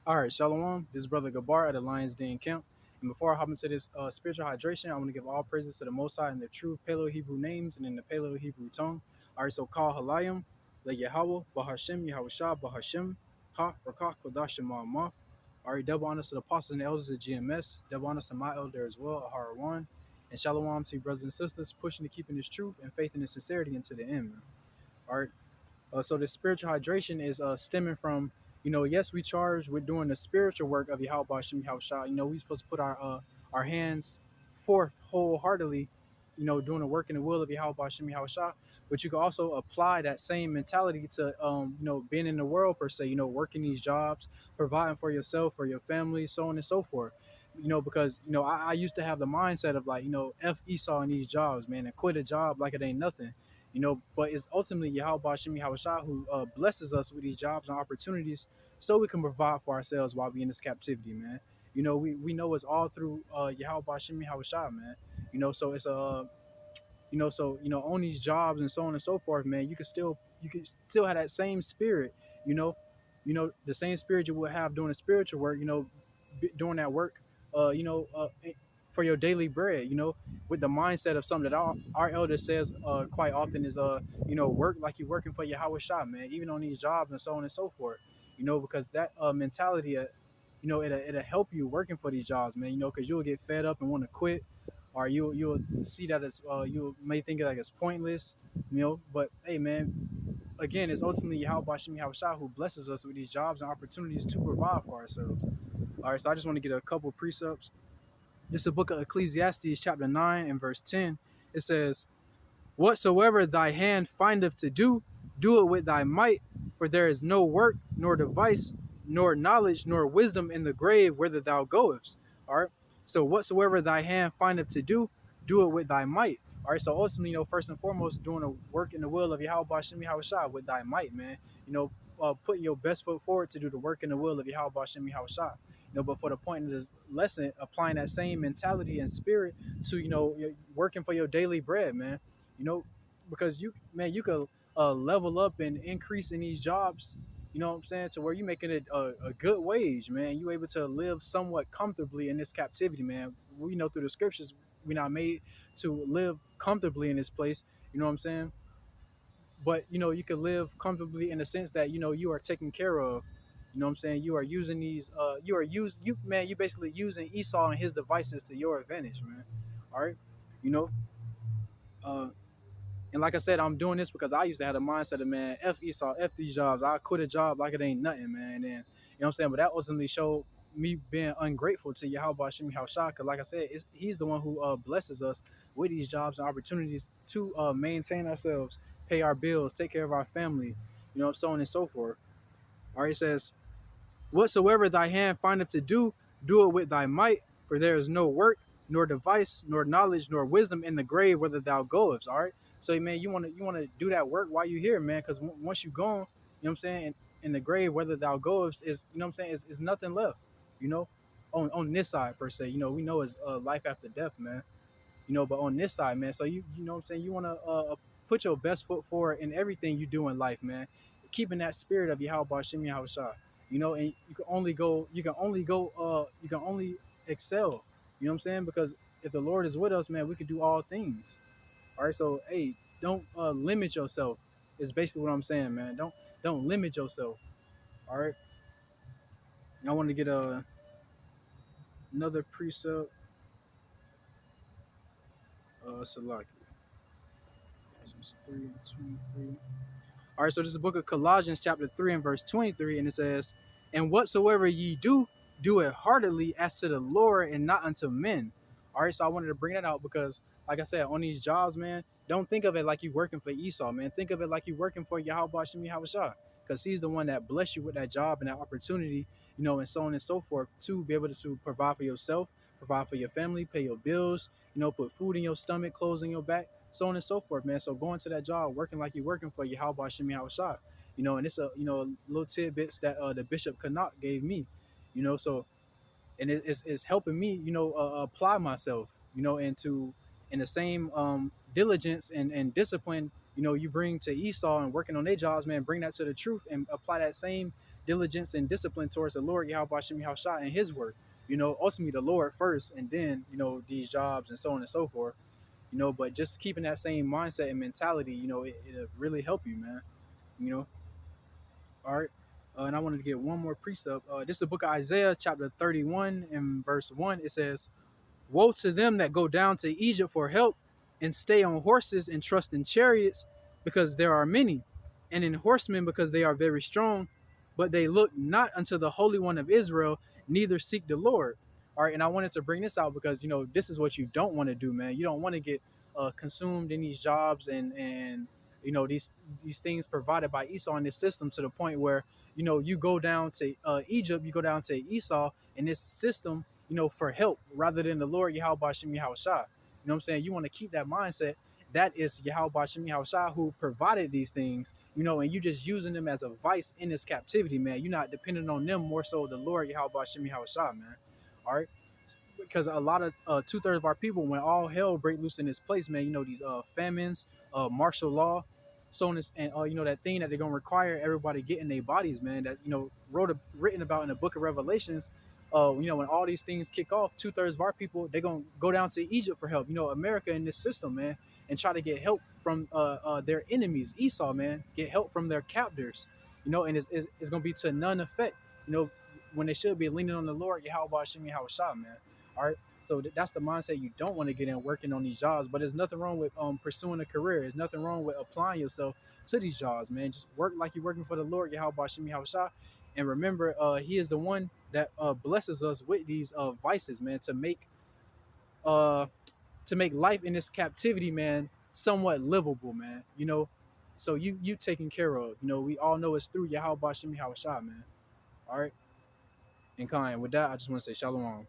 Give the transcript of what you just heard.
All right, Shalom. This is Brother Gabar at the Lions Den Camp. And before I hop into this spiritual hydration, I want to give all praises to the Most High in the true Paleo Hebrew names and in the Paleo Hebrew tongue. All right, so Kal Halayim, Le Yahweh, Bahashem, Yahushua, Bahashem, Ha, Rakah, Kodashim, Ma'amah. All right, double honors to the apostles and elders of GMS. Double honors to my elder as well, Aharawan. And Shalom to you, brothers and sisters, pushing to keeping this truth and faith and sincerity into the end. Man. All right. So the spiritual hydration is stemming from, yes, we charged with doing the spiritual work of Yahweh Shem Yahushua. We supposed to put our hands forth wholeheartedly, doing the work in the will of Yahweh Shem Yahushua. But you can also apply that same mentality to, being in the world per se. Working these jobs, providing for yourself, for your family, so on and so forth. Because I used to have the mindset of like, F Esau in these jobs, man, and quit a job like it ain't nothing. But it's ultimately Yahweh Shemi Hawashah who blesses us with these jobs and opportunities so we can provide for ourselves while we in this captivity, man. We know it's all through Yahweh Shemi Hawashah, man. So it's on these jobs and so on and so forth, man. You can still have that same spirit, you know, the same spirit you would have doing the spiritual work, doing that work, uh, you know, uh, eh, for your daily bread, with the mindset of something that our elder says quite often is work like you're working for your Howard shop, man, even on these jobs and so on and so forth, because that mentality, it'll help you working for these jobs, man, because you'll get fed up and want to quit, or you'll see that as you may think it like it's pointless, but hey, man, again, it's ultimately Yahweh Shem Yahushua who blesses us with these jobs and opportunities to provide for ourselves. All right, so I just want to get a couple precepts. This is the book of Ecclesiastes, chapter 9 and verse 10. It says, "Whatsoever thy hand findeth to do, do it with thy might, for there is no work, nor device, nor knowledge, nor wisdom in the grave whither thou goest." All right, so whatsoever thy hand findeth to do it with thy might. All right, so ultimately, first and foremost, doing the work in the will of Yahweh Shem Yahushua with thy might, man. Putting your best foot forward to do the work in the will of Yahweh Shem Yahushua. But for the point of this lesson, applying that same mentality and spirit to, working for your daily bread, man. You know, because you could level up and increase in these jobs. You know what I'm saying? To where you making it a good wage, man. You able to live somewhat comfortably in this captivity, man. We know through the scriptures we're not made to live comfortably in this place. You know what I'm saying? But you can live comfortably in the sense that you are taken care of. You know what I'm saying? You are using these you basically using Esau and his devices to your advantage, man. All right. You know, uh and like I said, I'm doing this because I used to have the mindset of, man, F Esau, F these jobs. I quit a job like it ain't nothing, man. And then, what I'm saying? But that ultimately showed me being ungrateful to Yahweh Shemi Haushah. Because like I said, he's the one who blesses us with these jobs and opportunities to maintain ourselves, pay our bills, take care of our family, so on and so forth. All right, it says, "Whatsoever thy hand findeth to do it with thy might, for there is no work, nor device, nor knowledge, nor wisdom in the grave whither thou goest." All right. So man, you wanna do that work while you're here, man, because once you're gone, what I'm saying, in the grave whither thou goest is, what I'm saying, is nothing left, you know, on this side per se. We know it's life after death, man. But on this side, man, so you know what I'm saying, you wanna put your best foot forward in everything you do in life, man, keeping that spirit of Yahweh Shem Yahushua, and you can only excel, you know what I'm saying, because if the Lord is with us, man, we can do all things. All right, so hey, don't limit yourself. Is basically what I'm saying, man. Don't limit yourself. All right, and I want to get another precept. Select 3:23. All right, so this is the book of Colossians, chapter 3 and verse 23, and it says, "And whatsoever ye do, do it heartily as to the Lord and not unto men." All right, so I wanted to bring that out because, like I said, on these jobs, man, don't think of it like you working for Esau, man. Think of it like you working for Yahweh Shem Yahushua, because he's the one that blessed you with that job and that opportunity, and so on and so forth, to be able to provide for yourself, provide for your family, pay your bills, put food in your stomach, clothes in your back, so on and so forth, man. So going to that job, working like you're working for Yahweh Shem Yahushua, and it's little tidbits that the Bishop Canuck gave me, so, and it's helping me, apply myself, into in the same diligence and discipline, you bring to Esau and working on their jobs, man. Bring that to the truth and apply that same diligence and discipline towards the Lord Yahweh Shem Yahushua and His work. Ultimately the Lord first, and then these jobs and so on and so forth. But just keeping that same mindset and mentality, it'll really help you, man. You know, all right. And I wanted to get one more precept. This is the book of Isaiah, chapter 31, and verse 1. It says, woe to them that go down to Egypt for help and stay on horses and trust in chariots because there are many, and in horsemen because they are very strong, but they look not unto the Holy One of Israel, neither seek the Lord. All right, and I wanted to bring this out because this is what you don't want to do, man. You don't want to get consumed in these jobs and these things provided by Esau in this system to the point where you go down to Egypt, you go down to Esau in this system for help rather than the Lord Yahweh Shem Yahushua. You know what I'm saying? You want to keep that mindset. That is Yahweh Shem Yahushua who provided these things, and you just using them as a vice in this captivity, man. You're not depending on them, more so the Lord Yahweh Shem Yahushua, man. All right. Because a lot of 2/3 of our people, when all hell break loose in this place, man, these famines, martial law, so on and that thing that they're gonna require everybody get in their bodies, man. That written about in the Book of Revelations. When all these things kick off, 2/3 of our people they're gonna go down to Egypt for help. America in this system, man, and try to get help from their enemies, Esau, man, get help from their captors. And it's gonna be to none effect. When they should be leaning on the Lord, Yahweh Shem Yahushua, man. All right. So that's the mindset you don't want to get in working on these jobs. But there's nothing wrong with pursuing a career. There's nothing wrong with applying yourself to these jobs, man. Just work like you're working for the Lord, Yahweh Shem Yahushua. And remember, He is the one that blesses us with these vices, man, uh, to make life in this captivity, man, somewhat livable, man. So you taken care of. We all know it's through Yahweh Shem Yahushua, man. All right. And Khan, with that, I just want to say shalom.